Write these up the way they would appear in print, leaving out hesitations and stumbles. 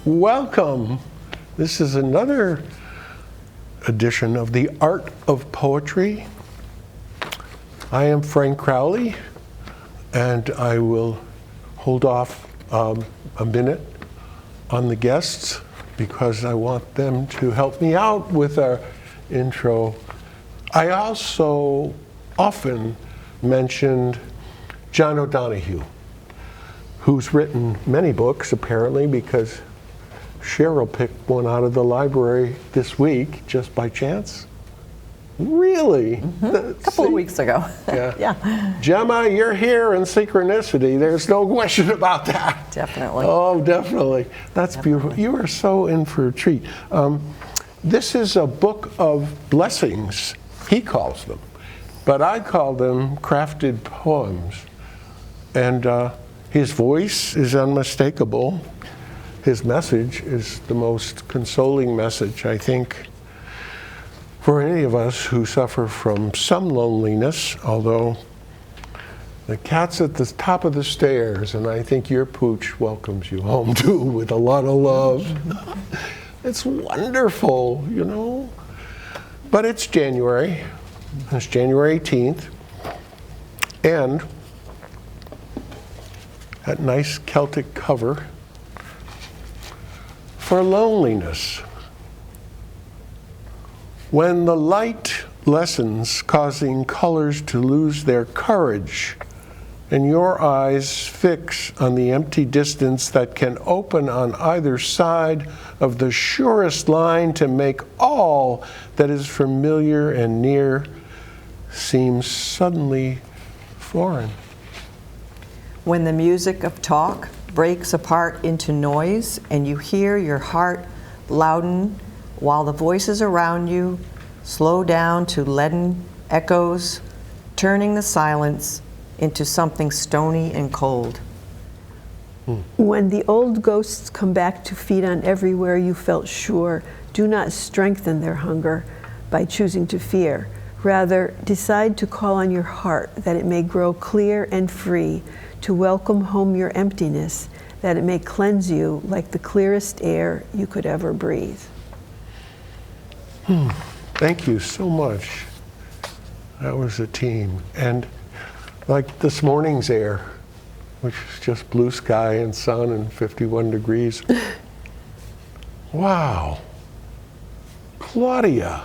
Welcome. This is another edition of The Art of Poetry. I am Frank Crowley, and I will hold off a minute on the guests because I want them to help me out with our intro. I also often mentioned John O'Donohue, who's written many books apparently, because Cheryl picked one out of the library this week just by chance. Really? A couple of weeks ago. Yeah. Yeah. Gemma, you're here in synchronicity. There's no question about that. Definitely. Oh, definitely. That's beautiful. You are so in for a treat. This is a book of blessings, he calls them, but I call them crafted poems. And his voice is unmistakable. His message is the most consoling message, I think, for any of us who suffer from some loneliness, although the cat's at the top of the stairs, and I think your pooch welcomes you home too with a lot of love. It's wonderful, you know. But it's January. It's January 18th. And that nice Celtic cover for loneliness. When the light lessens, causing colors to lose their courage, and your eyes fix on the empty distance that can open on either side of the surest line to make all that is familiar and near seem suddenly foreign. When the music of talk breaks apart into noise and you hear your heart louden while the voices around you slow down to leaden echoes, turning the silence into something stony and cold. When the old ghosts come back to feed on everywhere you felt sure, do not strengthen their hunger by choosing to fear. Rather, decide to call on your heart that it may grow clear and free, to welcome home your emptiness, that it may cleanse you like the clearest air you could ever breathe. Thank you so much. That was a team. And like this morning's air, which is just blue sky and sun and 51 degrees. Wow. Claudia.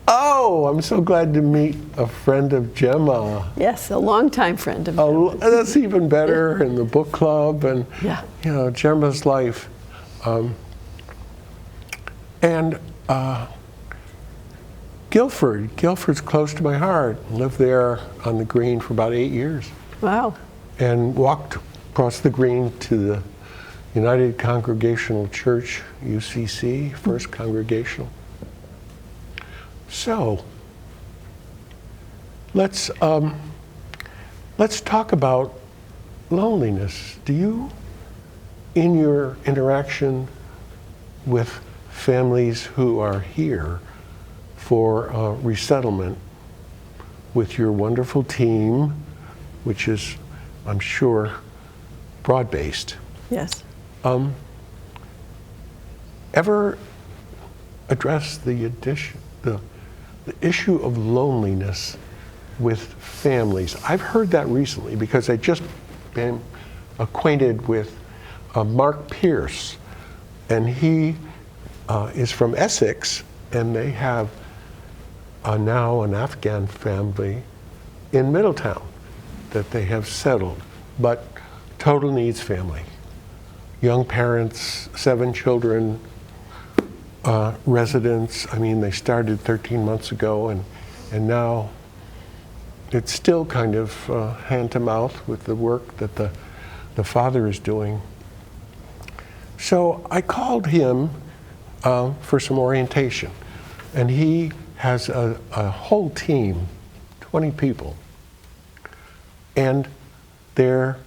Oh, I'm so glad to meet a friend of Gemma. Yes, a longtime friend of mine. That's even better, in the book club and Yeah. you know, Gemma's life. Guilford's close to my heart. Lived there on the green for about 8 years. Wow. And walked across the green to the United Congregational Church, UCC, First Congregational. So, let's talk about loneliness. Do you, in your interaction with families who are here for resettlement, with your wonderful team, which is, I'm sure, broad-based, Yes. ever address the issue of loneliness with families? I've heard that recently because I just been acquainted with Mark Pierce, and he is from Essex, and they have now an Afghan family in Middletown that they have settled, but total needs family. Young parents, 7 children, residents. I mean, they started 13 months ago, and now it's still kind of hand to mouth with the work that the father is doing. So I called him for some orientation, and he has a whole team, 20 people, and they're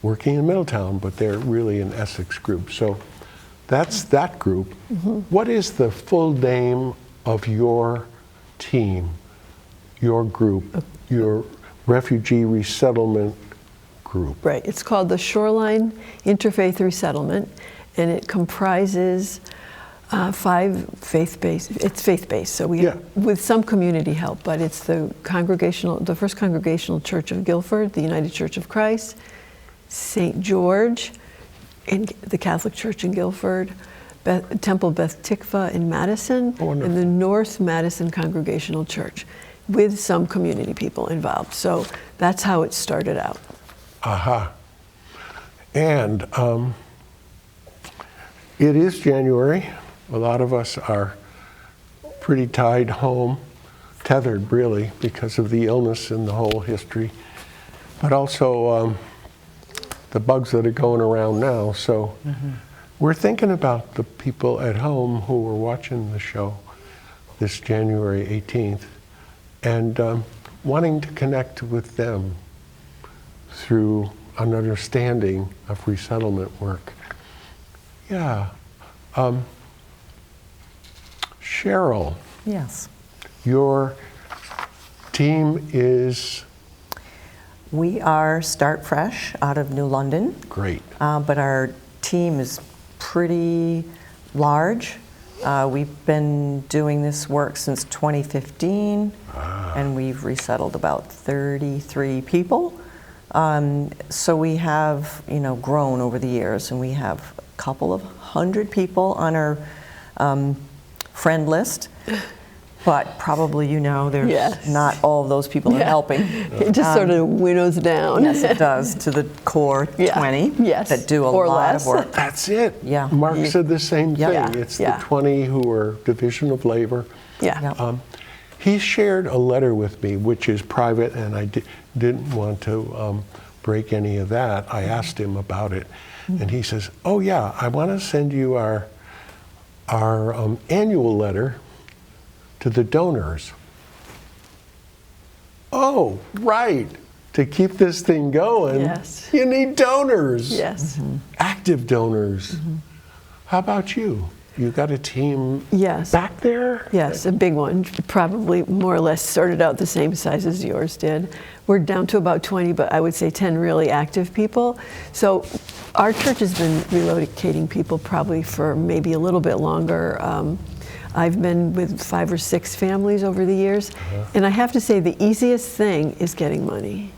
working in Middletown, but they're really an Essex group. So that's that group. Mm-hmm. What is the full name of your team, your group, your refugee resettlement group? Right. It's called the Shoreline Interfaith Resettlement, and it comprises 5 faith-based. It's faith-based, so we Yeah. with some community help, but it's the First Congregational Church of Guilford, the United Church of Christ, St. George, in the Catholic Church in Guilford, Temple Beth Tikva in Madison, Wonderful. and the North Madison Congregational Church, with some community people involved. So that's how it started out. Aha. And it is January. A lot of us are pretty tied home, tethered really, because of the illness and the whole history, but also the bugs that are going around now. So we're thinking about the people at home who were watching the show this January 18th and wanting to connect with them through an understanding of resettlement work. Yeah. Cheryl, Yes. your team is We are Start Fresh out of New London, great. but our team is pretty large. We've been doing this work since 2015, and we've resettled about 33 people. So we have, grown over the years, and we have a couple of hundred people on our friend list. But probably there's Yes. not all of those people are helping. It just sort of winnows down. Yes, it does, to the core Yeah. 20 Yes. that do a Or lot less. of work. That's it. Yeah. Mark said the same thing. Yeah. It's Yeah. the 20 who are Division of Labor. Yeah. Yeah. He shared a letter with me, which is private, and I didn't want to break any of that. I asked him about it, and he says, "Oh yeah, I want to send you our annual letter to the donors." Oh, right. To keep this thing going, Yes. you need donors. Yes. Active donors. How about you? You got a team Yes. back there? Yes, a big one, probably more or less started out the same size as yours did. We're down to about 20, but I would say 10 really active people. So our church has been relocating people probably for maybe a little bit longer. I've been with 5 or 6 families over the years, and I have to say the easiest thing is getting money.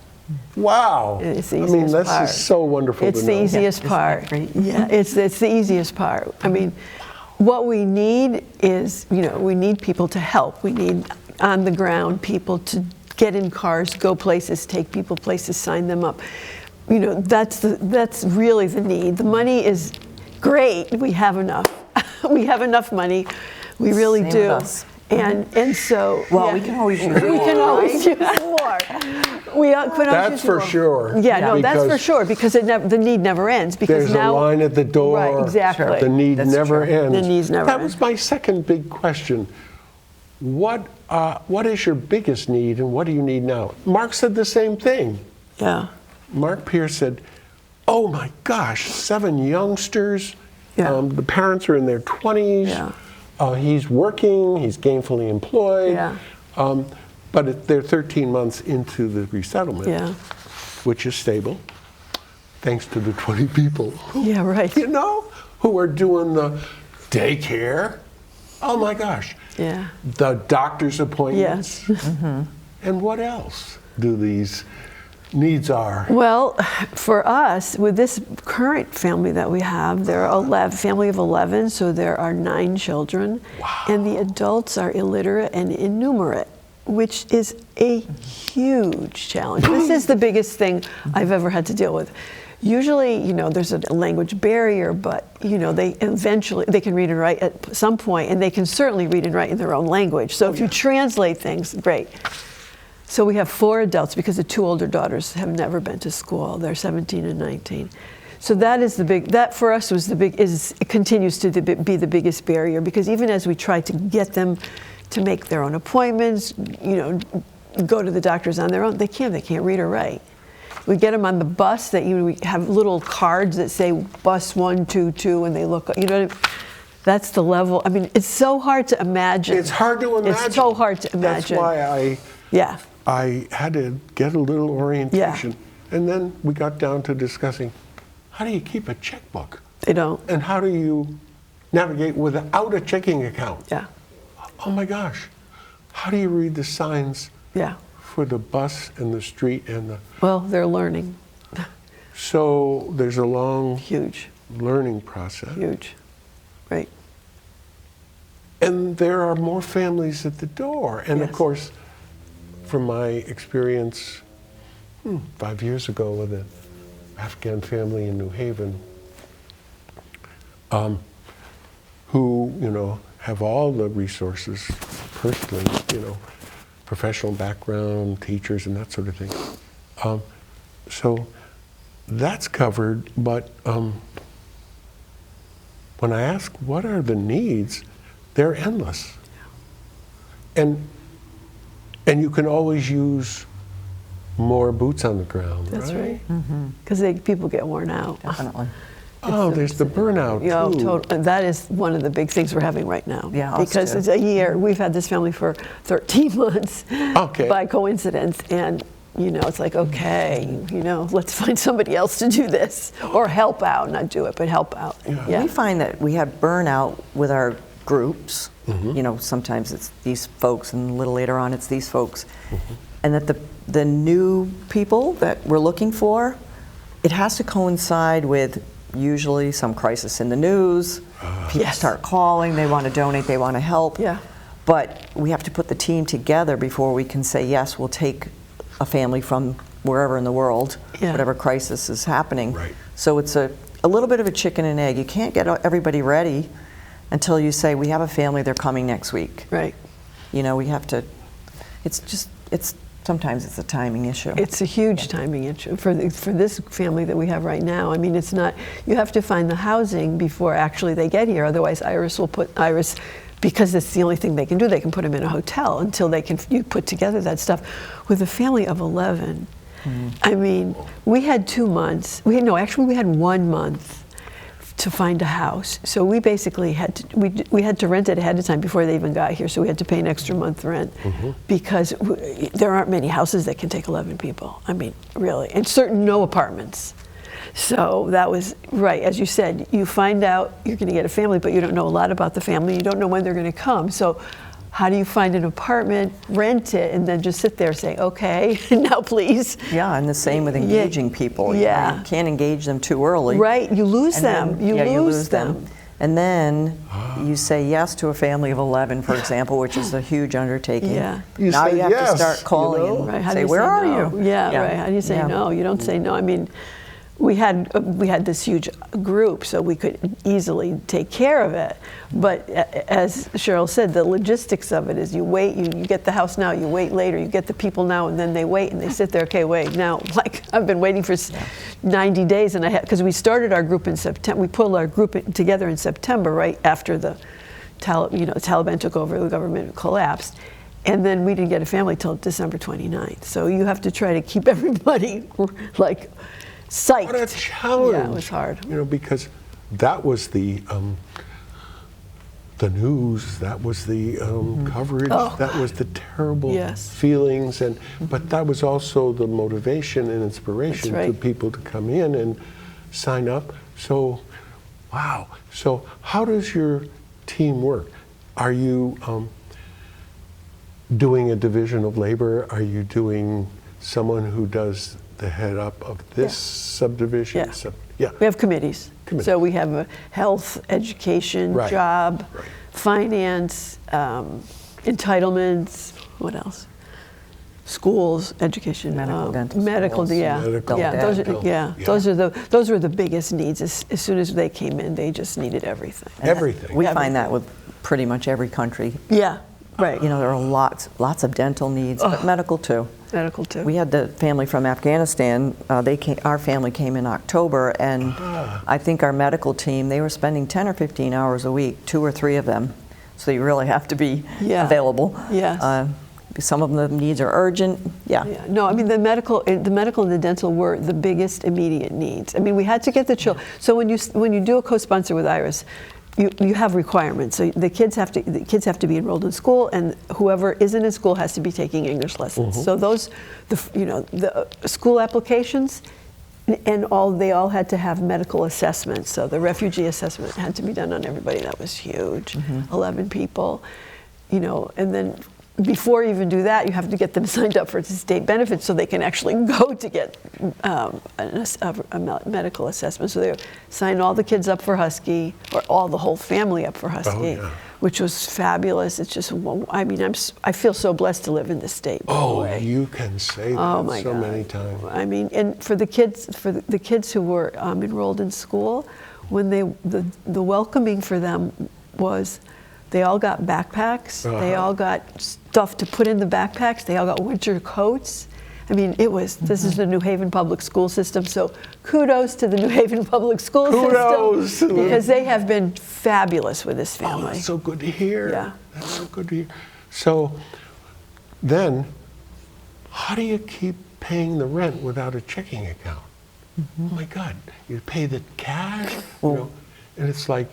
Wow. It's the I mean, easiest this part. is so wonderful It's to the know. easiest Isn't that part. great? Yeah, it's the easiest part. I mean, what we need is, we need people to help. We need on the ground people to get in cars, go places, take people places, sign them up. That's really the need. The money is great. We have enough. We have enough money. We really Same do. with us. And so Well, yeah. we can always use We can more, always use more. We could always That's use for more. sure. Yeah, no, that's for Because sure, because the need never ends. Because There's now, a line at the door. Right, exactly. The need That's never true. ends. The needs never That end. was my second big question. What is your biggest need and what do you need now? Mark said the same thing. Yeah, Mark Pierce said, "Oh my gosh, 7 youngsters. Yeah. The parents are in their 20s. Yeah. He's working. He's gainfully employed. Yeah. But they're 13 months into the resettlement, yeah, which is stable, thanks to the 20 people yeah, right. who are doing the daycare. Oh my gosh. Yeah. The doctor's appointments. Yes. And what else do these needs are? Well, for us, with this current family that we have, they're a family of 11, so there are 9 children. Wow. And the adults are illiterate and innumerate, which is a huge challenge. This is the biggest thing I've ever had to deal with. Usually, there's a language barrier, but, they can read and write at some point, and they can certainly read and write in their own language. So if you translate things, great. So we have 4 adults because the 2 older daughters have never been to school. They're 17 and 19. So that for us was it continues to be the biggest barrier, because even as we try to get them to make their own appointments, go to the doctors on their own, they can't read or write. We get them on the bus that we have little cards that say bus 122 and they look, that's the level. I mean, it's so hard to imagine. It's hard to imagine. It's so hard to imagine. That's why I had to get a little orientation. And then we got down to discussing, how do you keep a checkbook? They don't. And how do you navigate without a checking account? Yeah. Oh my gosh. How do you read the signs Yeah. for the bus and the street and the... Well, they're learning. So there's a long Huge. learning process. Huge. Right. And there are more families at the door. And of Yes. course, from my experience 5 years ago with an Afghan family in New Haven, who, have all the resources personally, professional background, teachers, and that sort of thing. So that's covered, but when I ask what are the needs, they're endless. And you can always use more boots on the ground, That's right? right. Because people get worn out. Definitely. Oh, there's the burnout, You know, too. that is one of the big things we're having right now. Yeah, us because too. it's a year. We've had this family for 13 months Okay. by coincidence, and it's like, okay, let's find somebody else to do this or help out, not do it, but help out. Yeah. We find that we have burnout with our groups. Sometimes it's these folks, and a little later on it's these folks, and that the new people that we're looking for, it has to coincide with usually some crisis in the news. People Yes. start calling, they want to donate, they want to help. Yeah. But we have to put the team together before we can say, yes, we'll take a family from wherever in the world, Yeah. whatever crisis is happening. Right. So it's a little bit of a chicken and egg. You can't get everybody ready until you say, we have a family, they're coming next week. Right. We have to, sometimes it's a timing issue. It's a huge timing issue for this family that we have right now. I mean, it's not, you have to find the housing before actually they get here. Otherwise, Iris, because it's the only thing they can do, they can put them in a hotel until you put together that stuff. With a family of 11, I mean, we had 2 months. We had 1 month to find a house. So we basically had to rent it ahead of time before they even got here. So we had to pay an extra month rent because there aren't many houses that can take 11 people. I mean, really, and no apartments. So that was right, as you said. You find out you're going to get a family, but you don't know a lot about the family. You don't know when they're going to come. So how do you find an apartment, rent it, and then just sit there saying, okay, now please? Yeah, and the same with engaging people. Yeah. You can't engage them too early. Right, you lose And them. then- You lose them. And then you say yes to a family of 11, for example, which is a huge undertaking. Yeah. You now say you have yes, to start calling you know? and Right, how do say, you where say are no? you? Yeah, right. How do you say Yeah. no? You don't say no. I mean, we had this huge group, so we could easily take care of it. But as Cheryl said, the logistics of it is you wait, you get the house now, you wait later, you get the people now, and then they wait and they sit there. Okay, wait now. Like I've been waiting for 90 days, and because we started our group in September, we pulled our group together in September, right after the Taliban took over, the government collapsed. And then we didn't get a family till December 29th. So you have to try to keep everybody like psyched. What a challenge. Yeah, it was hard. Because that was the news, that was the coverage, that was the terrible Yes. feelings, but that was also the motivation and inspiration That's for right. people to come in and sign up. So, wow. So how does your team work? Are you doing a division of labor? Are you doing someone who does the head up of this subdivision? Yeah. Yeah. We have committees. Committees. So we have a health, education, Right. job, Right. finance, entitlements, what else? Schools, education, Medical, dental, medical, schools, yeah, medical, yeah. Those are, dental, yeah. yeah. Those were the biggest needs. As soon as they came in, they just needed everything. And that- Everything. We find that with pretty much every country. Yeah, right. There are lots of dental needs, but medical too. Medical too. We had the family from Afghanistan. Our family came in October, and I think our medical team, they were spending 10 or 15 hours a week, 2 or 3 of them. So you really have to be Yeah. available. Yes. Some of the needs are urgent. Yeah. Yeah. No, I mean the medical and the dental were the biggest immediate needs. I mean we had to get the children. So when you do a co-sponsor with Iris, you have requirements. So the kids have to be enrolled in school, and whoever isn't in school has to be taking English lessons. So the school applications, And they all had to have medical assessments. So the refugee assessment had to be done on everybody. That was huge. 11 people, you know, and then before you even do that, you have to get them signed up for state benefits so they can actually go to get a medical assessment. So they signed all the kids up for Husky, or the whole family up for Husky, which was fabulous. It's just, I mean, I feel so blessed to live in this state. You can say that so many times. I mean, and for the kids who were enrolled in school, when the welcoming for them was, they all got backpacks. They all got stuff to put in the backpacks. They all got winter coats. I mean, this is the New Haven Public School System, so kudos to the New Haven Public School System, because they have been fabulous with this family. That's so good to hear. Yeah. That's so good to hear. So then, how do you keep paying the rent without a checking account? Oh my God, you pay the cash, you know, and it's like,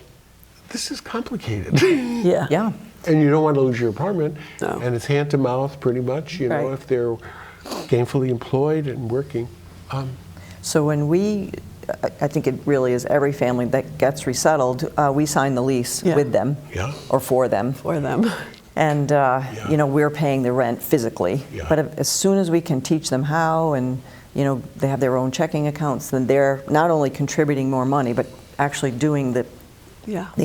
this is complicated. Yeah. And you don't want to lose your apartment. No. And it's hand to mouth pretty much, you know, if they're gainfully employed and working. So when I think it really is every family that gets resettled, we sign the lease with them or for them. And, you know, we're paying the rent physically. But as soon as we can teach them how, and, you know, they have their own checking accounts, then they're not only contributing more money, but actually doing the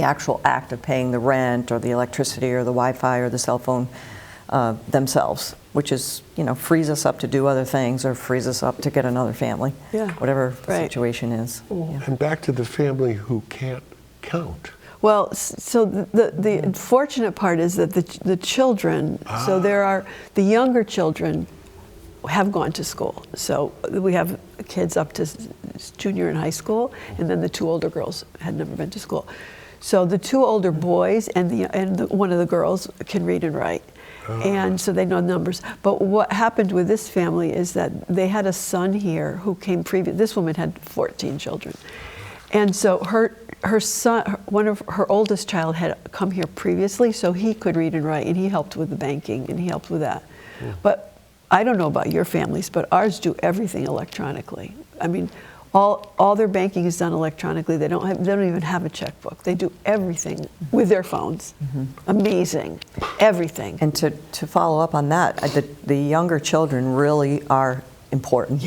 actual act of paying the rent or the electricity or the Wi-Fi or the cell phone themselves, which is, you know, frees us up to do other things or frees us up to get another family, whatever the situation is. And back to the family who can't count. Well, so the unfortunate part is that the children, so the younger children have gone to school. So we have kids up to junior in high school, and then the two older girls had never been to school. So the two older boys and one of the girls can read and write. And so they know numbers. But what happened with this family is that they had a son here who came previous. This woman had 14 children. And so her son, one of her oldest child had come here previously, so he could read and write, and he helped with the banking, and he helped with that. But I don't know about your families, but ours do everything electronically. I mean, all their banking is done electronically. They don't even have a checkbook. They do everything with their phones. Amazing, everything. And to follow up on that, the younger children really are important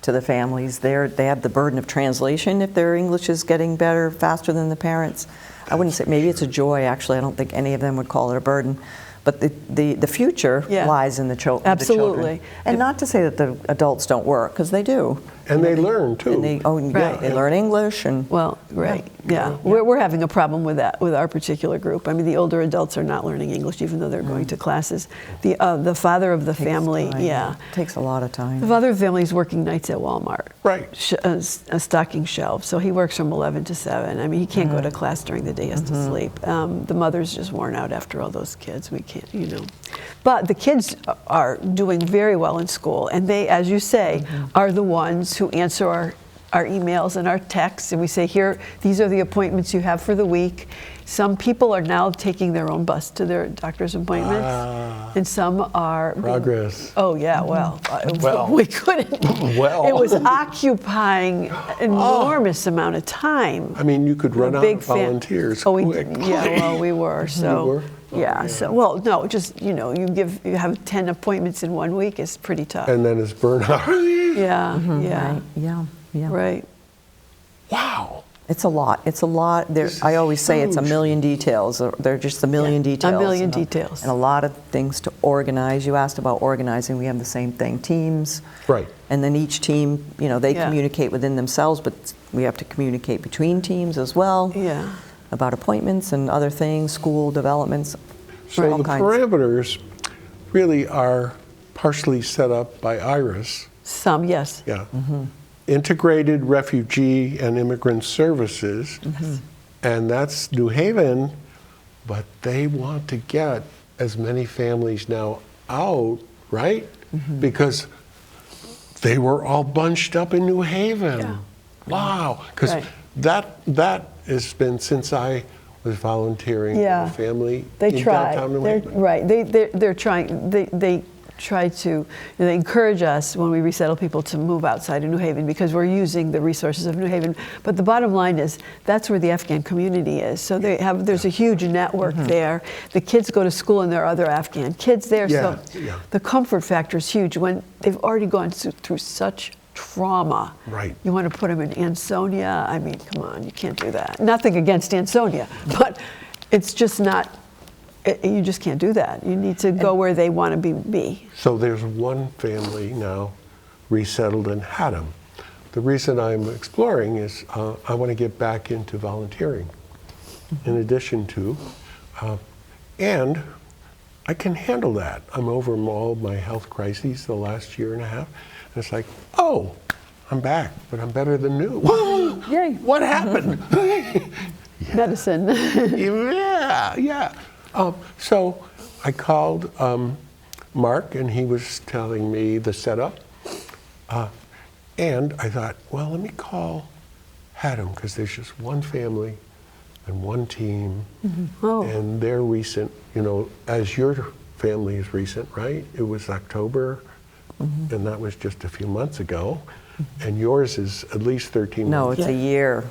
to the families. They have the burden of translation if their English is getting better faster than the parents. I wouldn't say, maybe it's a joy, actually. I don't think any of them would call it a burden. But the future lies in the children. Absolutely. And not to say that the adults don't work, because they do. And they learn too. And they learn English and. Well, we're having a problem with that with our particular group. I mean, the older adults are not learning English, even though they're going to classes. The father of the family, takes a lot of time. The father of the family is working nights at Walmart, stocking shelves. So he works from 11 to 7. I mean, he can't go to class during the day; he has to sleep. The mother's just worn out after all those kids. We can't, you know. But the kids are doing very well in school, and they, as you say, are the ones who answer our emails and our texts, and we say, here, these are the appointments you have for the week. Some people are now taking their own bus to their doctor's appointments, and some are... Progress. Oh, yeah, well, we couldn't. It was occupying an enormous amount of time. I mean, you could run out of volunteers quickly. We were. So. You were? So, no, just, you know, you have 10 appointments in 1 week is pretty tough. And then it's burnout. Right. Wow. It's a lot. It's a lot. I always say it's a million details. They're just a million details. A million details. And a lot of things to organize. You asked about organizing. We have the same thing. Teams. Right. And then each team, you know, they communicate within themselves, but we have to communicate between teams as well. Yeah. About appointments and other things, school developments. So the parameters really are partially set up by IRIS. Some, yes. Yeah. Integrated Refugee and Immigrant Services, and that's New Haven, but they want to get as many families now out, right? Because they were all bunched up in New Haven. Yeah. Wow, because that has been since I was volunteering with a family in downtown New Haven. They're trying. try to they encourage us when we resettle people to move outside of New Haven because we're using the resources of New Haven. But the bottom line is that's where the Afghan community is. So there's a huge network there. The kids go to school and there are other Afghan kids there. Yeah, So yeah. the comfort factor is huge when they've already gone through such trauma. Right. You want to put them in Ansonia? I mean, come on, you can't do that. Nothing against Ansonia, but it's just not. You just can't do that. You need to go where they want to be. So there's one family now resettled in Haddam. The reason I'm exploring is I want to get back into volunteering in addition to, and I can handle that. I'm over all my health crises the last year and a half. And it's like, oh, I'm back, but I'm better than new. Yay. What happened? Medicine. Yeah. So I called Mark, and he was telling me the setup. And I thought, well, let me call Haddam, because there's just one family and one team, Oh. and they're recent, as your family is recent, right? It was October, and that was just a few months ago. And yours is at least 13 No, months. it's a year.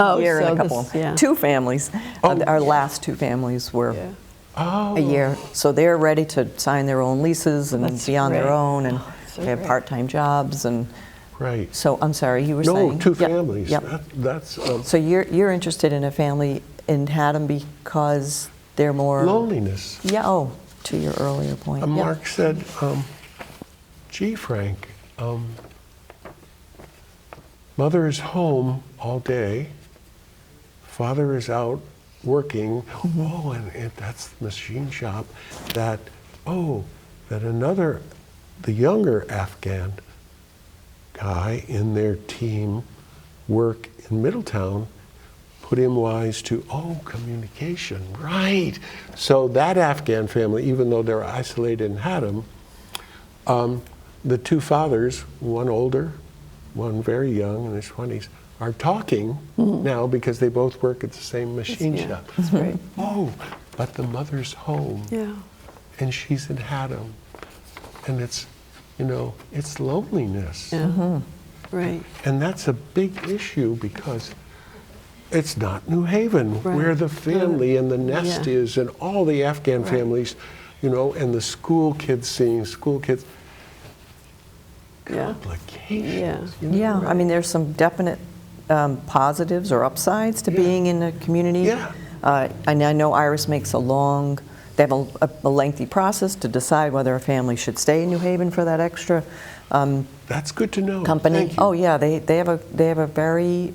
Oh, A year and so a couple. this- yeah. Two families. Oh. Our last two families were Yeah. Oh. a year. So they're ready to sign their own leases and That's be on their great. own, and so they have great. part-time jobs. And Right. so, I'm sorry, you were No, saying? two Yep, families. Yep. That's So you're interested in a family in Haddam because they're more... loneliness. Yeah, oh, to your earlier point. Yep. Mark said, gee, Frank, mother is home all day, father is out working. Oh, and that's the machine shop that the younger Afghan guy in their team work in Middletown put him wise to, communication, right. So that Afghan family, even though they're isolated in Haddam, the two fathers, one older, one very young in his 20s, are talking now because they both work at the same machine Yeah, shop. that's great. Oh, but the mother's home, Yeah. and she's in Haddam, and it's loneliness. Yeah. Right. And that's a big issue because it's not New Haven, Right. where the family and the nest Yeah. is, and all the Afghan Right. families, and the school kids seeing school kids. Yeah. Complications. Yeah, I mean, there's some definite positives or upsides to Yeah. being in a community. Yeah. And I know Iris makes they have a lengthy process to decide whether a family should stay in New Haven for that extra That's good to know. company. Thank you. Oh yeah, they have a very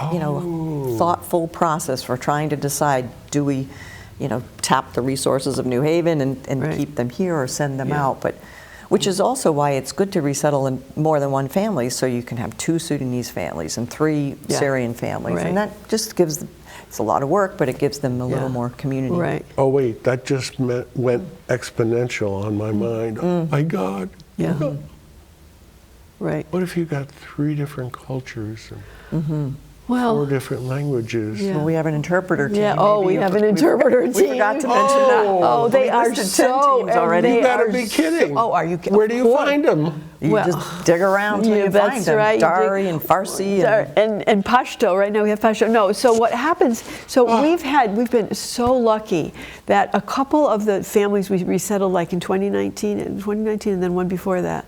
Oh. thoughtful process for trying to decide, do we tap the resources of New Haven and Right. keep them here or send them Yeah. out, but which is also why it's good to resettle in more than one family, so you can have 2 Sudanese families and 3 Yeah. Syrian families, Right. and that just it's a lot of work, but it gives them a little more community. Right. Oh, wait, that just went exponential on my mind. Oh, my God. Yeah. Right. What if you got 3 different cultures and 4 Well, different languages? Yeah. Well, we have an interpreter team. yeah. Oh, Maybe we have an we interpreter forgot- team. We forgot to mention that. Oh, they We are listed 10 so. teams and already. they You gotta are be kidding. Oh, are you kidding? Where do you find them? You Well, just dig around till yeah, you that's find them. right. You Dari dig- and Farsi. and Pashto. Right now we have Pashto. No, so what happens? So we've been so lucky that a couple of the families we resettled, like in 2019, and then one before that,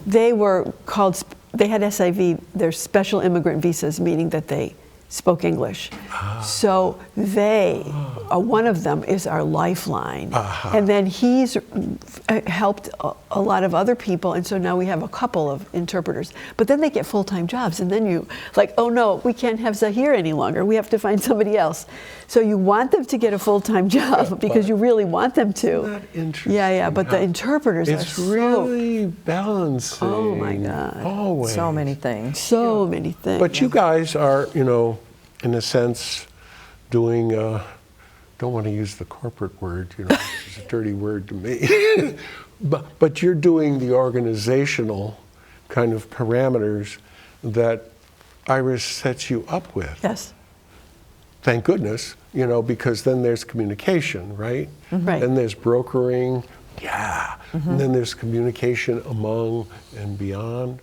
they were called. They had SIV. They're special immigrant visas, meaning that they spoke English. So one of them is our lifeline. And then he's helped a lot of other people, and so now we have a couple of interpreters. But then they get full-time jobs, and then you, oh no, we can't have Zahir any longer. We have to find somebody else. So you want them to get a full-time job because you really want them to. Isn't that interesting? Yeah, but the how interpreters are It's really balancing. Oh, my God. Always. So many things. so many things. But you guys are, in a sense, doing, don't want to use the corporate word, it's a dirty word to me. but you're doing the organizational kind of parameters that Iris sets you up with. Yes. Thank goodness, because then there's communication, right? Right. Then there's brokering, Yeah. And then there's communication among and beyond.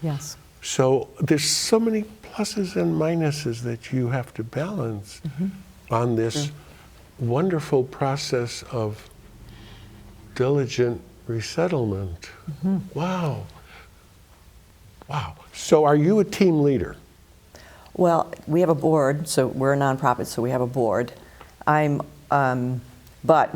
Yes. So there's so many pluses and minuses that you have to balance on this wonderful process of diligent resettlement. Wow. Wow. So are you a team leader? Well, we have a board, so we're a nonprofit, so we have a board. But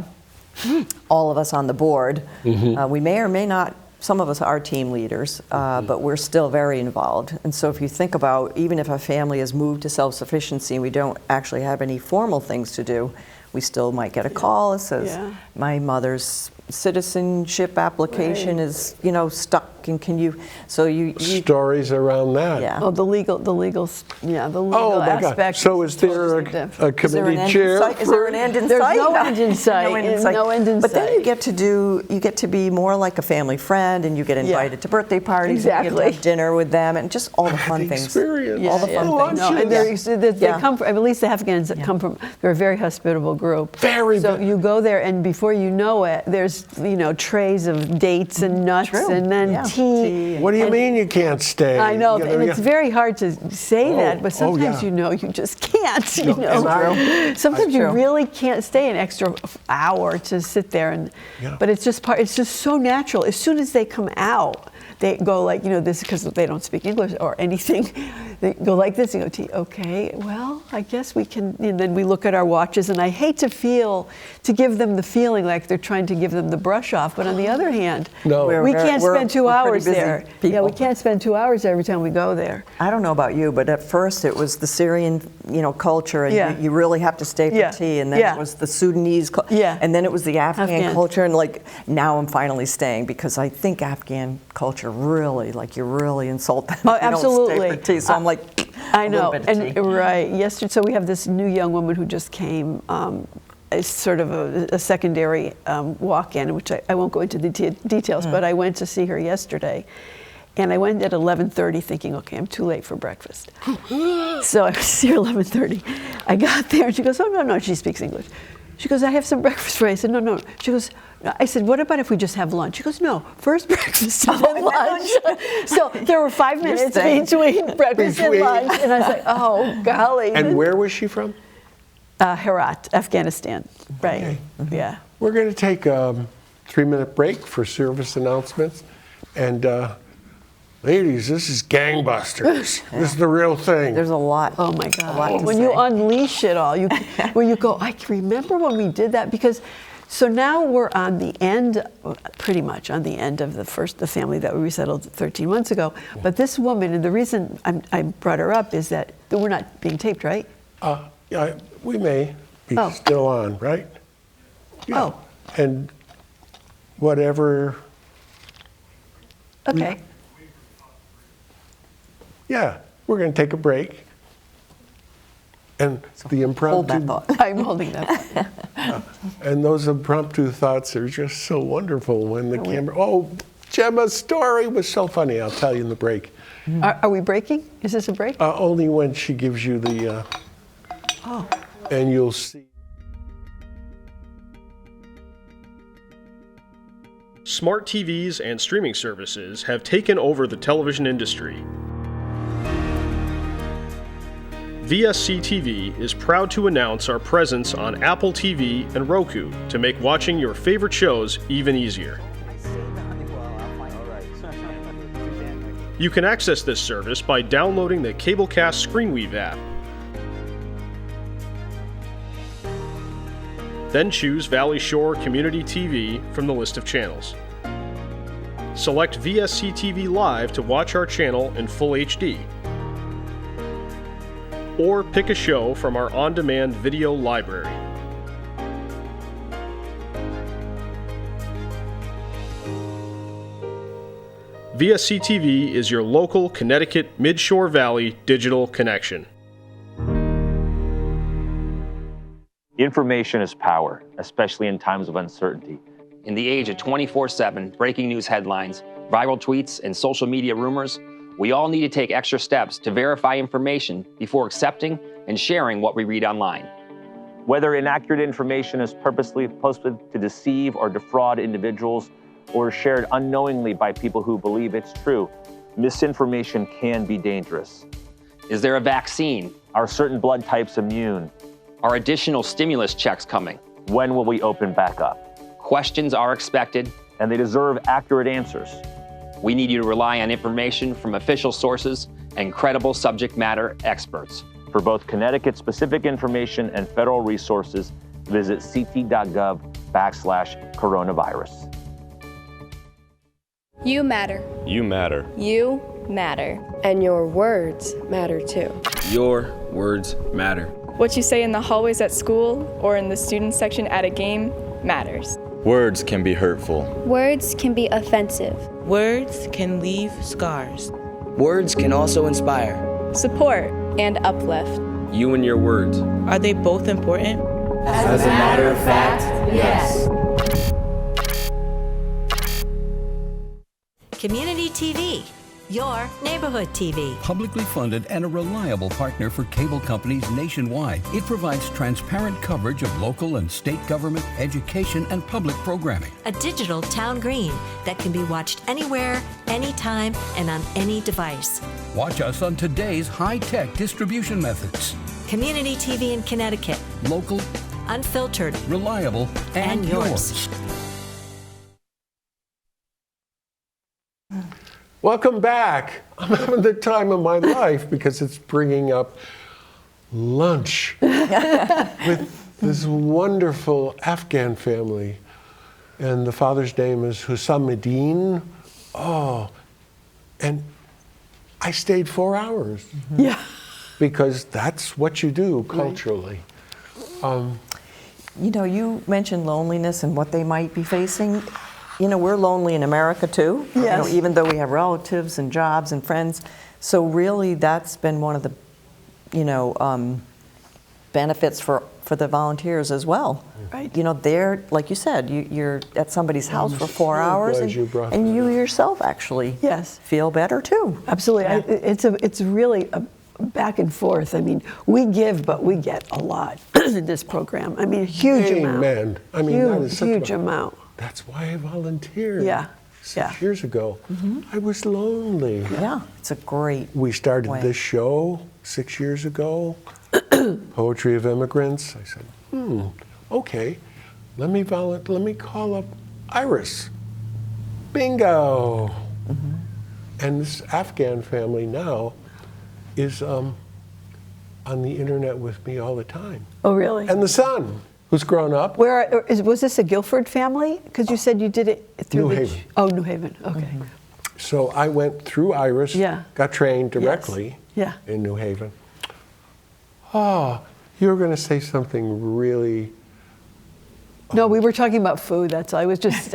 all of us on the board, we may or may not, some of us are team leaders, but we're still very involved. And so if you think about, even if a family has moved to self-sufficiency and we don't actually have any formal things to do, we still might get a call that says, my mother's citizenship application is, stuck, and can you, so you Stories around that. yeah. Oh, the legal Oh my God. aspect. So is there a Is there an committee end in chair? sight? Is there an end in There's sight? no end in sight. No end in sight. No end in But then sight. you get to be more like a family friend, and you get invited to birthday parties, and you get to Exactly. have dinner with them, and just all the fun The things. experience. All the fun things. No, and they come from, at least the Afghans that come from, they're a very hospitable group. So you go there, and before you know it, there's, trays of dates and nuts, True. and then Yeah. tea. What do you mean you can't stay? I know, You and it's very hard to say that, but sometimes yeah. you just can't. No, and Sometimes you true. really can't stay an extra hour to sit there, and Yeah. but it's just so natural. As soon as they come out, they go like, this because they don't speak English or anything. They go like this and go, okay, well, I guess we can. And then we look at our watches, and I hate to give them the feeling like they're trying to give them the brush off. But on the other hand, No. we can't spend 2 we're pretty hours busy there. people. Yeah, we can't spend 2 hours every time we go there. I don't know about you, but at first it was the Syrian, culture, and Yeah. you really have to stay for Yeah. tea, and then Yeah. it was the Sudanese, Yeah. and then it was the Afghan Afghan. culture, and now I'm finally staying because I think Afghan culture really, you really insult them. Oh, if you don't absolutely. stay for tea. So I'm like, I a little know, bit of and tea. right. Yesterday, so we have this new young woman who just came. It's sort of a secondary walk-in, which I won't go into the details, but I went to see her yesterday. And I went at 11:30 thinking, okay, I'm too late for breakfast. So I was here 11:30. I got there and she goes, oh, no, she speaks English. She goes, I have some breakfast for you. I said, no. She goes, I said, what about if we just have lunch? She goes, no, first breakfast and then lunch. So there were 5 minutes between breakfast and lunch. And I was like, oh, golly. And where was she from? Herat, Afghanistan. Right. Okay. Yeah. We're going to take a 3-minute break for service announcements. And ladies, this is gangbusters. This is the real thing. There's a lot. Oh my A lot God! to When say. you unleash it all, when you go, I can remember when we did that because. So now we're on the end, pretty much on the end of the family that we resettled 13 months ago. But this woman, and the reason I brought her up is that we're not being taped, right? Yeah, we may be Oh. still on, right? Yeah. Oh. And whatever, Okay. yeah, we're going to take a break. And the Hold that impromptu, thought. I'm holding that. and those impromptu thoughts are just so wonderful when the camera, oh, Gemma's story was so funny. I'll tell you in the break. Are we breaking? Is this a break? Only when she gives you the, Oh. and you'll see. Smart TVs and streaming services have taken over the television industry. VSC TV is proud to announce our presence on Apple TV and Roku to make watching your favorite shows even easier. You can access this service by downloading the Cablecast ScreenWeave app. Then choose Valley Shore Community TV from the list of channels. Select VSC TV Live to watch our channel in full HD. Or pick a show from our on-demand video library. VSC TV is your local Connecticut Midshore Valley digital connection. Information is power, especially in times of uncertainty. In the age of 24/7 breaking news headlines, viral tweets, and social media rumors, we all need to take extra steps to verify information before accepting and sharing what we read online. Whether inaccurate information is purposely posted to deceive or defraud individuals or shared unknowingly by people who believe it's true, misinformation can be dangerous. Is there a vaccine? Are certain blood types immune? Are additional stimulus checks coming? When will we open back up? Questions are expected. And they deserve accurate answers. We need you to rely on information from official sources and credible subject matter experts. For both Connecticut-specific information and federal resources, visit ct.gov/coronavirus. You matter. You matter. You matter. And your words matter too. Your words matter. What you say in the hallways at school or in the student section at a game matters. Words can be hurtful. Words can be offensive. Words can leave scars. Words can also inspire. Support and uplift. You and your words. Are they both important? As a matter of fact, yes. Community TV, your neighborhood TV. Publicly funded and a reliable partner for cable companies nationwide, it provides transparent coverage of local and state government, education, and public programming. A digital town green that can be watched anywhere, anytime, and on any device. Watch us on today's high-tech distribution methods. Community TV in Connecticut. Local, unfiltered, reliable, and yours. Welcome back. I'm having the time of my life because it's bringing up lunch with this wonderful Afghan family. And the father's name is Hussam Medine. Oh, and I stayed 4 hours. Yeah. Because that's what you do culturally. You know, you mentioned loneliness and what they might be facing. You know, we're lonely in America too, Yes. you know, even though we have relatives and jobs and friends. So really that's been one of the, benefits for the volunteers as well. Right. You know, they're, like you said, you're at somebody's house for 4 so hours glad you brought and that you up. yourself actually Yes. feel better too. Absolutely. It's really a back and forth. I mean, we give, but we get a lot in this program. I mean, a huge amount. Amen. I mean, that is such huge a, amount. That's why I volunteered. Yeah. 6 years ago. I was lonely. Yeah, it's a great We started way. this show 6 years ago, Poetry of Immigrants. I said, okay, let me call up Iris. Bingo. And this Afghan family now is on the internet with me all the time. Oh, really? And the son, who's grown up. Was this a Guilford family? Because you said you did it through New Haven. Oh, New Haven. Okay. So I went through Iris, Yeah. got trained directly Yeah. in New Haven. Oh, you were going to say something really, No, we were talking about food. That's all. I was just.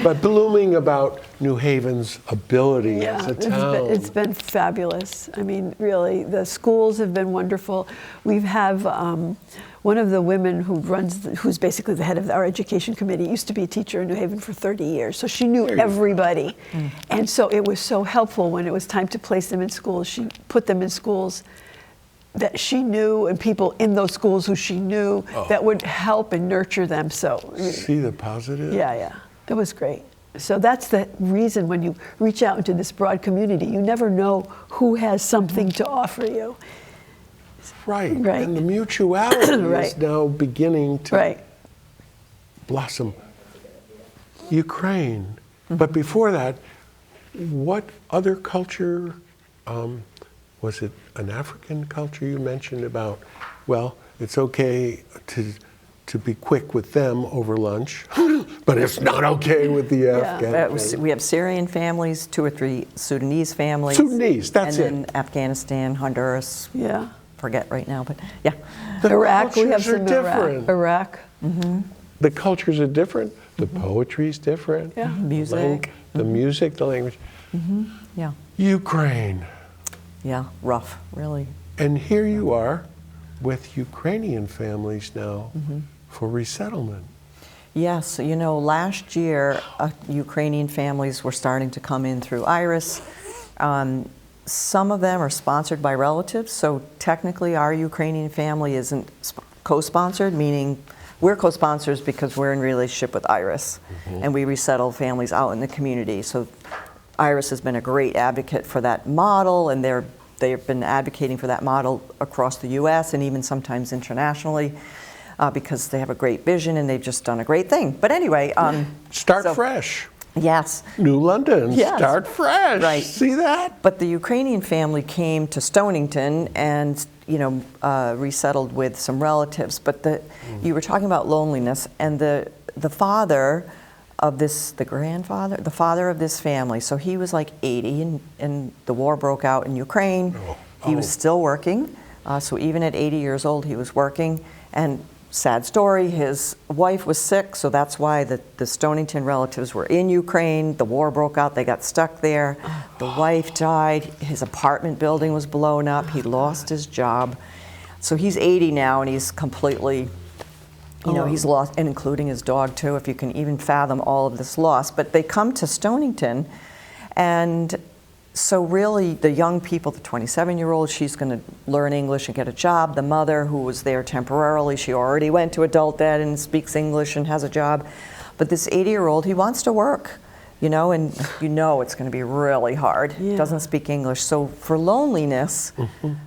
but blooming about New Haven's ability Yeah, as a town. it's been fabulous. I mean, really, the schools have been wonderful. We have one of the women who's basically the head of our education committee, used to be a teacher in New Haven for 30 years, so she knew everybody. And so it was so helpful when it was time to place them in schools. She put them in schools that she knew and people in those schools who she knew that would help and nurture them. So See the positive? yeah, it was great. So that's the reason when you reach out into this broad community, you never know who has something to offer you. Right. Right. And the mutuality Right. is now beginning to Right. blossom. Ukraine. But before that, what other culture, was it an African culture you mentioned about, well, it's okay to be quick with them over lunch, but it's not okay with the Afghan. We have Syrian families, 2 or 3 Sudanese families. Sudanese, that's and then Afghanistan, Honduras. Yeah. Forget right now, but yeah. The Iraq, we have cultures are some different. Iraq. The cultures are different. The poetry's different. Yeah. Music. The music, the language. Yeah. Ukraine. Yeah, rough, really. And here you are with Ukrainian families now for resettlement. Yes, you know, last year, Ukrainian families were starting to come in through IRIS. Some of them are sponsored by relatives, so technically our Ukrainian family isn't co-sponsored, meaning we're co-sponsors because we're in relationship with IRIS, and we resettle families out in the community. So IRIS has been a great advocate for that model, and they've been advocating for that model across the U.S. and even sometimes internationally because they have a great vision and they've just done a great thing. But anyway, Start fresh. Yes. New London. Yes. Start fresh. Right. See that? But the Ukrainian family came to Stonington and, resettled with some relatives. But you were talking about loneliness, and the father of this, the father of this family, so he was like 80, and the war broke out in Ukraine. He was still working. So even at 80 years old, he was working. And sad story, his wife was sick, so that's why the Stonington relatives were in Ukraine. The war broke out, they got stuck there. The wife died, his apartment building was blown up, he lost his job. So he's 80 now, and he's completely, he's lost, and including his dog too, if you can even fathom all of this loss. But they come to Stonington, and so really the young people, the 27-year-old, she's going to learn English and get a job. The mother, who was there temporarily, she already went to adult ed and speaks English and has a job. But this 80-year-old, he wants to work, and it's going to be really hard. Yeah. Doesn't speak English. So for loneliness,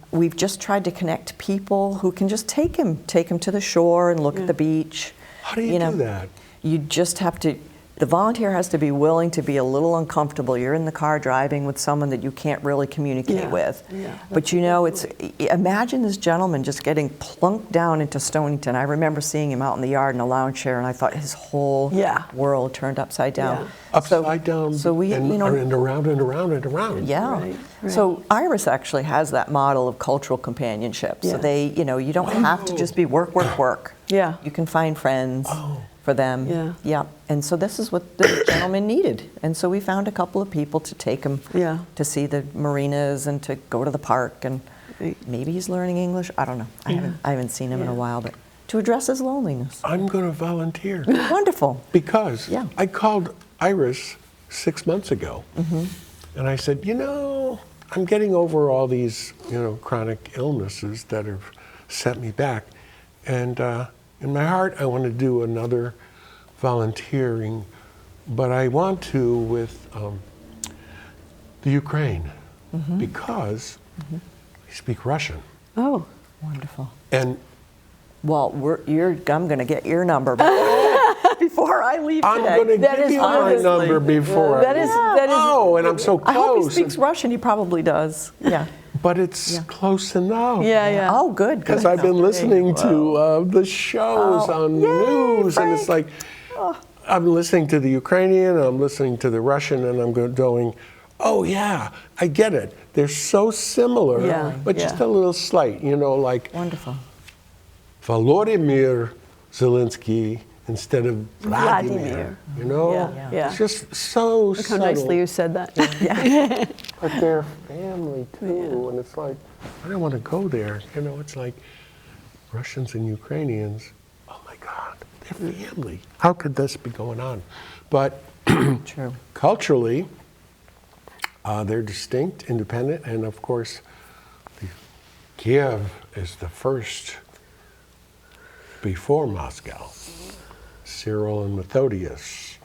we've just tried to connect people who can just take him to the shore and look at the beach. How do you do that? You just have to. The volunteer has to be willing to be a little uncomfortable. You're in the car driving with someone that you can't really communicate with. Yeah, but imagine this gentleman just getting plunked down into Stonington. I remember seeing him out in the yard in a lounge chair, and I thought his whole world turned upside down. Yeah. Upside down, so we, and around and around and around. Yeah. Right. So IRIS actually has that model of cultural companionship. So they, you don't have to just be work, work, work. Yeah. You can find friends for them. Yeah. And so this is what the gentleman needed. And so we found a couple of people to take him to see the marinas and to go to the park, and maybe he's learning English. I don't know. I haven't seen him in a while, but to address his loneliness. I'm going to volunteer. Wonderful. Because I called IRIS 6 months ago, and I said, I'm getting over all these, chronic illnesses that have set me back. And in my heart, I want to do another volunteering, but I want to with the Ukraine, because they speak Russian. Oh, wonderful. And well, I'm going to get your number before I leave today. I'm going to give you my number before I leave. Oh, and I'm so close. I hope he speaks Russian. He probably does. Yeah. But it's close enough. Yeah. Oh, good. Because I've been listening to the shows on news, and it's like, I'm listening to the Ukrainian, I'm listening to the Russian, and I'm going, oh yeah, I get it. They're so similar, but just a little slight, like wonderful. Volodymyr Zelensky instead of Vladimir. It's just so Look subtle. how nicely you said that. But they're family too, and it's like, I don't want to go there. It's like Russians and Ukrainians, oh my God, they're family. How could this be going on? But True. Culturally, they're distinct, independent, and of course, Kiev is the first before Moscow. Cyril and Methodius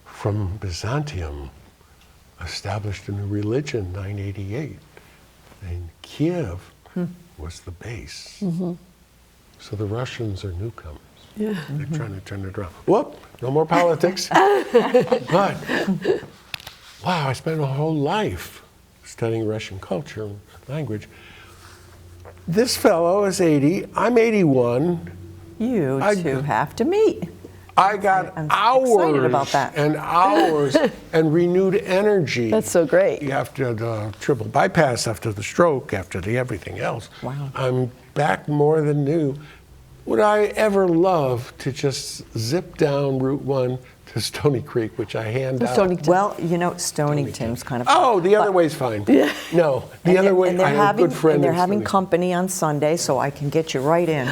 from Byzantium established a new religion, 988, and Kiev was the base. So the Russians are newcomers. Yeah. They're trying to turn it around. Whoop, no more politics. But, wow, I spent a whole life studying Russian culture and language. This fellow is 80, I'm 81. You two have to meet. I got hours about that. and hours and renewed energy. That's so great. After the triple bypass, after the stroke, after the everything else. Wow. I'm back more than new. Would I ever love to just zip down Route 1 to Stony Creek, which I hand out? Well, Stonington's kind of. Oh, the other way's fine. No, the other way, I have a good friend. And they're in having Stonington. company on Sunday, so I can get you right in.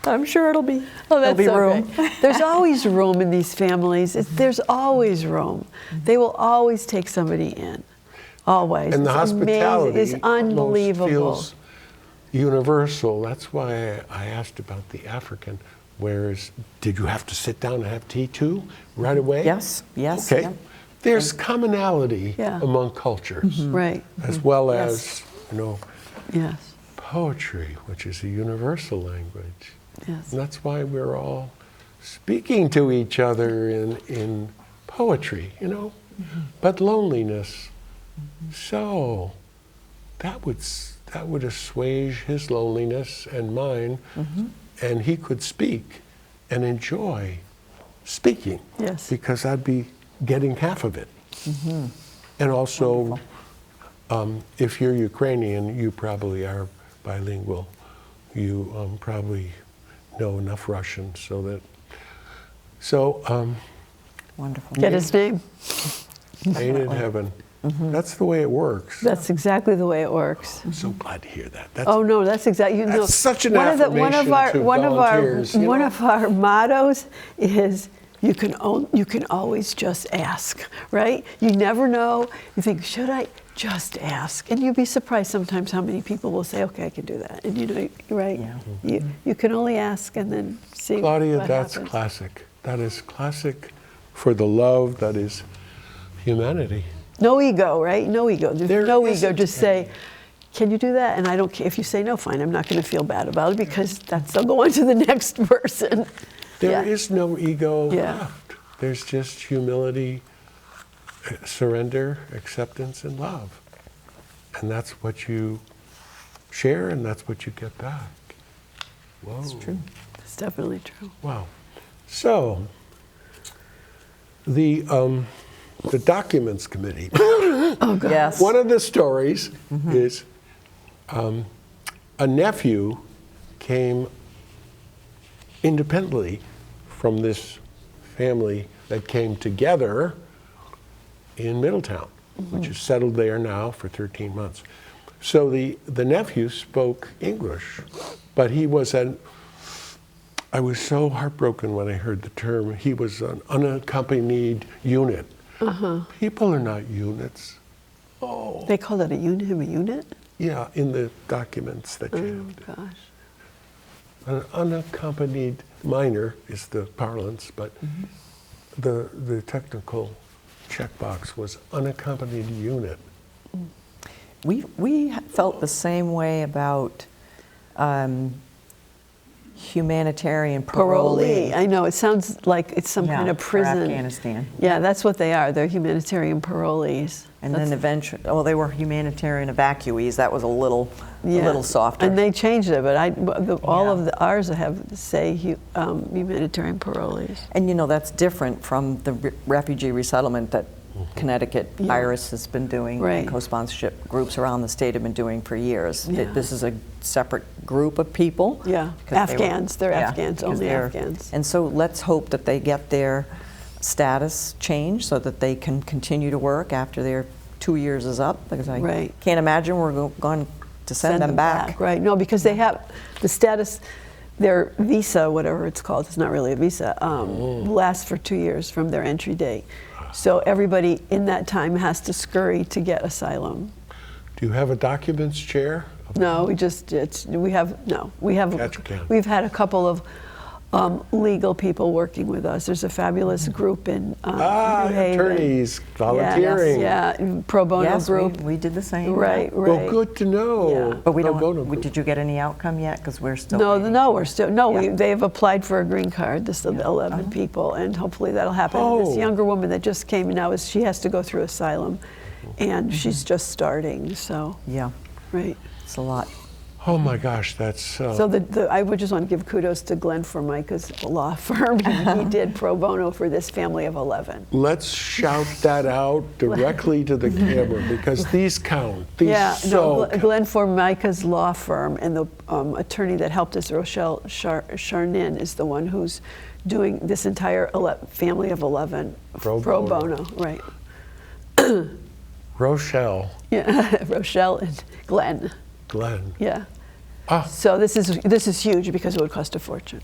I'm sure it'll be. Oh, that's there'll be room. Great. There's always room in these families. There's always room. They will always take somebody in. Always. And the It's hospitality amazing. It's unbelievable. feels universal. That's why I asked about the African. Whereas, did you have to sit down and have tea too right away? Yes. Okay. Yeah. There's commonality Yeah. among cultures, Right. as well Yes. as, Yes. poetry, which is a universal language. Yes. And that's why we're all speaking to each other in poetry, But loneliness. So that would assuage his loneliness and mine, and he could speak and enjoy speaking. Yes. Because I'd be getting half of it. And also, if you're Ukrainian, you probably are bilingual. You probably know enough Russian so Wonderful. Get his name. ain't it heaven? That's the way it works. That's exactly the way it works. I'm so glad to hear that. That's, Oh no, that's exactly. that's such an one affirmation to volunteers. One of our mottos is you can always just ask, right? You never know. You think, should I just ask? And you'd be surprised sometimes how many people will say, okay, I can do that. And right? Yeah. You can only ask and then see. Claudia, what that's happens. classic. That is classic for the love that is humanity. No ego, right? No ego. There's no ego. isn't Just say, can you do that? And I don't care if you say no. Fine, I'm not going to feel bad about it because I'll go on to the next person. There is no ego Yeah. left. There's just humility, surrender, acceptance, and love. And that's what you share, and that's what you get back. Whoa. It's true. It's definitely true. Wow. So, the documents committee. Oh, God. Yes. One of the stories is a nephew came independently from this family that came together in Middletown, which is settled there now for 13 months. So the nephew spoke English, but he was I was so heartbroken when I heard the term. He was an unaccompanied unit. People are not units. Oh. They call it a unit? Yeah, in the documents that you have. Gosh. An unaccompanied minor is the parlance, but the technical checkbox was unaccompanied unit. We felt the same way about humanitarian parolee. I know, it sounds like it's some kind of for prison. Afghanistan. Yeah, that's what they are. They're humanitarian parolees. And then eventually, they were humanitarian evacuees. That was a little softer. And they changed it, but all of ours say humanitarian parolees. And that's different from the refugee resettlement that Connecticut Iris has been doing, and co-sponsorship groups around the state have been doing for years. Yeah. This is a separate group of people. Yeah, Afghans. They're Afghans, only Afghans. And so let's hope that they get their status changed so that they can continue to work after their 2 years is up, because I can't imagine we're going to send them back. Right, no, because they have the status, their visa, whatever it's called, it's not really a visa, lasts for 2 years from their entry date. So everybody in that time has to scurry to get asylum. Do you have a documents chair? No, we've had a couple of legal people working with us. There's a fabulous group in New Haven. Attorneys volunteering. Yeah, pro bono group. We did the same. Right. Well, good to know. Yeah. But we don't. Did you get any outcome yet? Because we're still. They've applied for a green card. This 11 people, and hopefully that'll happen. And this younger woman that just came now she has to go through asylum, and she's just starting. So right. It's a lot. Oh my gosh, that's so. I would just want to give kudos to Glenn Formica's law firm. He did pro bono for this family of 11. Let's shout that out directly to the camera because these count. Glenn Formica's law firm and the attorney that helped us, Rochelle Charnin, is the one who's doing this entire family of 11 pro bono. Right. Rochelle. Yeah, Rochelle and Glenn. Yeah. So this is huge because it would cost a fortune.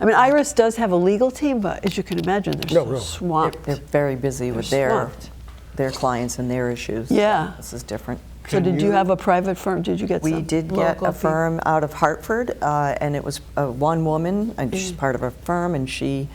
I mean, Iris does have a legal team, but as you can imagine, they're swamped. They're very busy with their clients and their issues. Yeah. This is different. So did you have a private firm? Did you get some We did get local a people? firm out of Hartford, and it was one woman, and she's part of a firm, and she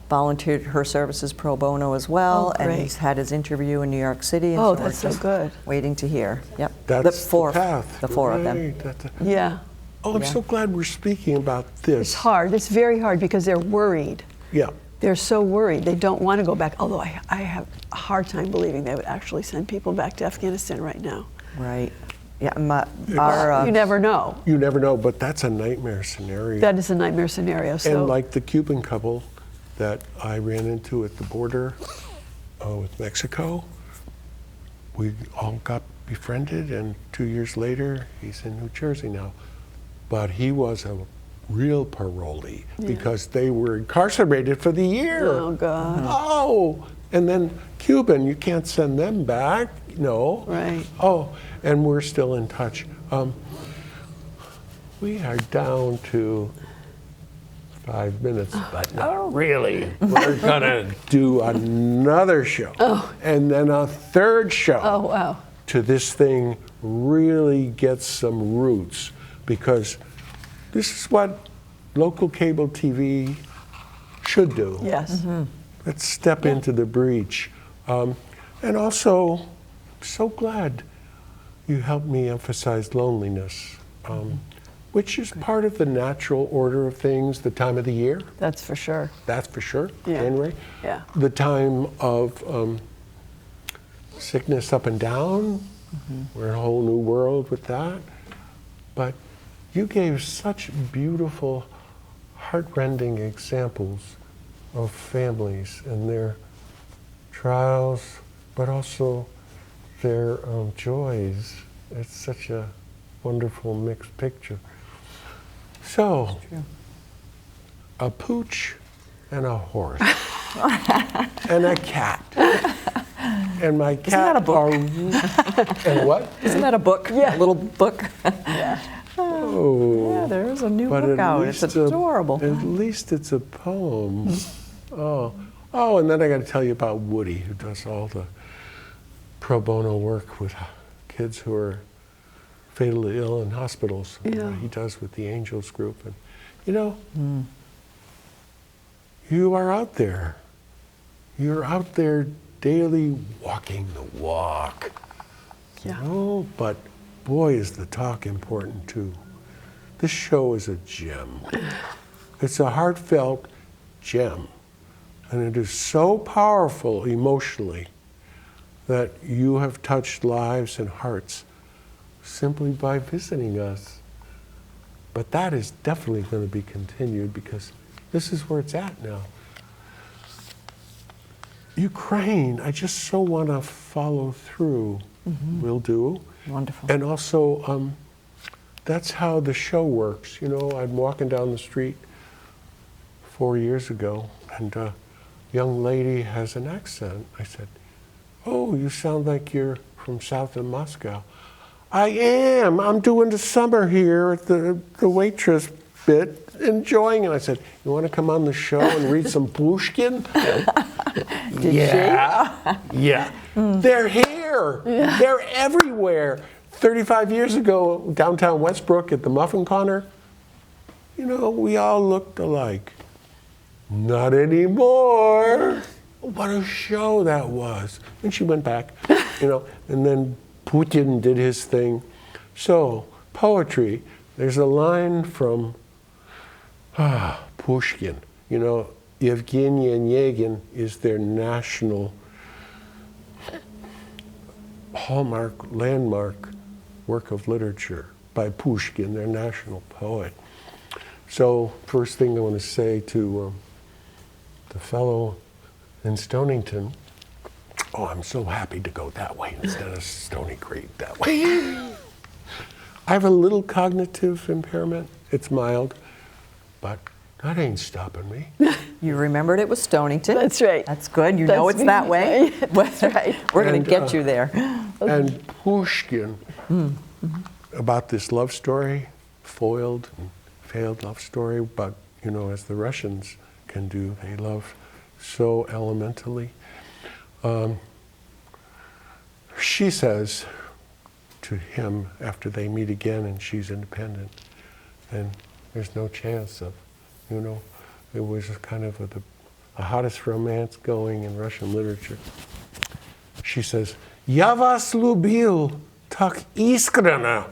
volunteered her services pro bono as well, Oh, and great. he's had his interview in New York City. And Oh, so we're that's so just good. Waiting to hear. Yep. That's the four, path. the four of them. Right, that's a- Yeah. Oh, I'm Yeah. so glad we're speaking about this. It's hard. It's very hard because they're worried. Yeah. They're so worried. They don't want to go back. Although I have a hard time believing they would actually send people back to Afghanistan right now. Right. Yeah. You never know. You never know, but that's a nightmare scenario. That is a nightmare scenario. So And like the Cuban couple that I ran into at the border with Mexico, we all got befriended, and 2 years later, he's in New Jersey now. But he was a real parolee because they were incarcerated for the year. Oh, God. Oh, and then Cuban, you can't send them back, no. Right. Oh, and we're still in touch. We are down to 5 minutes, but not really. We're gonna do another show, and then a third show. Oh, wow. To this thing really gets some roots, because this is what local cable TV should do. yes. Let's step into the breach. And also, so glad you helped me emphasize loneliness, which is part of the natural order of things, the time of the year, That's for sure. that's for sure, Yeah. January. Yeah. The time of sickness up and down, we're in a whole new world with that. But you gave such beautiful, heartrending examples of families and their trials, but also their joys. It's such a wonderful mixed picture. So, a pooch and a horse and a cat. And my cat that a book? and what? Isn't that a book? Yeah. A little book. Oh. Yeah, there's a new But book at out. It's least adorable. At least it's a poem. Oh, and then I got to tell you about Woody, who does all the pro bono work with kids who are fatally ill in hospitals. Yeah. He does with the Angels group. And, you know, you are out there. You're out there daily walking the walk. Yeah. You know? But boy, is the talk important too. This show is a gem. It's a heartfelt gem. And it is so powerful emotionally that you have touched lives and hearts simply by visiting us. But that is definitely going to be continued, because this is where it's at now. Ukraine, I just so want to follow through. Will do. Wonderful. And also, that's how the show works. You know, I'm walking down the street 4 years ago, and a young lady has an accent. I said, "Oh, you sound like you're from south of Moscow." "I am. I'm doing the summer here at the waitress bit, enjoying it." I said, "You want to come on the show and read some Pushkin?" Did Yeah. They're here. They're everywhere. 35 years ago, downtown Westbrook at the Muffin Corner, you know, we all looked alike. Not anymore. What a show that was. And she went back, you know, and then Putin did his thing. So, poetry, there's a line from Pushkin. You know, Yevgeny Onegin is their national hallmark, landmark work of literature by Pushkin, their national poet. So, first thing I want to say to the fellow in Stonington, oh, I'm so happy to go that way instead of Stony Creek that way. I have a little cognitive impairment. It's mild, but that ain't stopping me. You remembered it was Stonington. That's right. That's good. You know it's that way. That's right. We're going And, to get you there. And Pushkin, about this love story, foiled and failed love story, but, you know, as the Russians can do, they love so elementally. She says, to him after they meet again and she's independent, then there's no chance of, you know, it was kind of the hottest romance going in Russian literature. She says, "Я вас любил так искренне,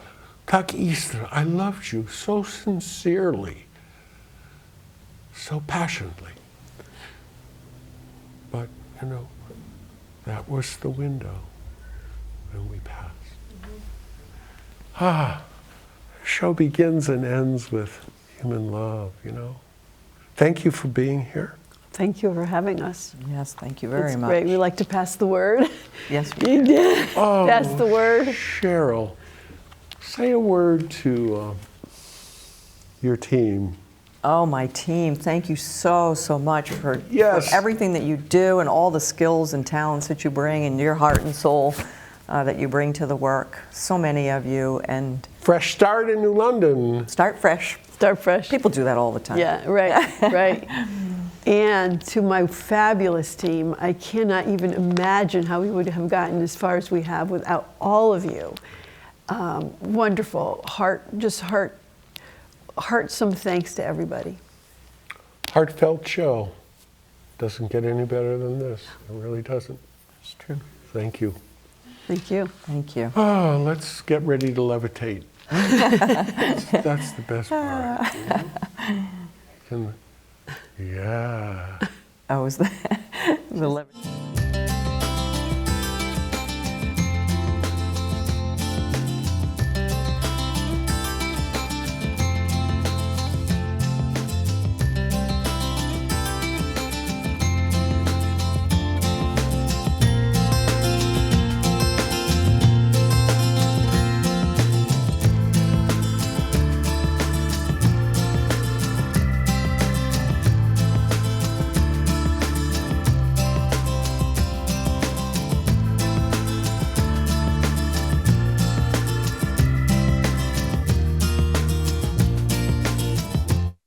так искренне." I loved you so sincerely, so passionately. But, you know, that was the window, and we passed. The show begins and ends with human love, you know. Thank you for being here. Thank you for having us. Yes, thank you very It's much. great. We like to pass the word. Yes, You did. Oh, Pass the word. Cheryl, say a word to your team. Oh, my team, thank you so much for Yes. everything that you do and all the skills and talents that you bring and your heart and soul that you bring to the work. So many of you, and Fresh start in New London. start fresh. Start fresh. People do that all the time. Yeah, right, right. And to my fabulous team, I cannot even imagine how we would have gotten as far as we have without all of you. Wonderful, heartsome thanks to everybody. Heartfelt show. Doesn't get any better than this. It really doesn't. It's true. Thank you. Thank you. Thank you. Oh, let's get ready to levitate. That's the best part. Yeah. Oh, is that the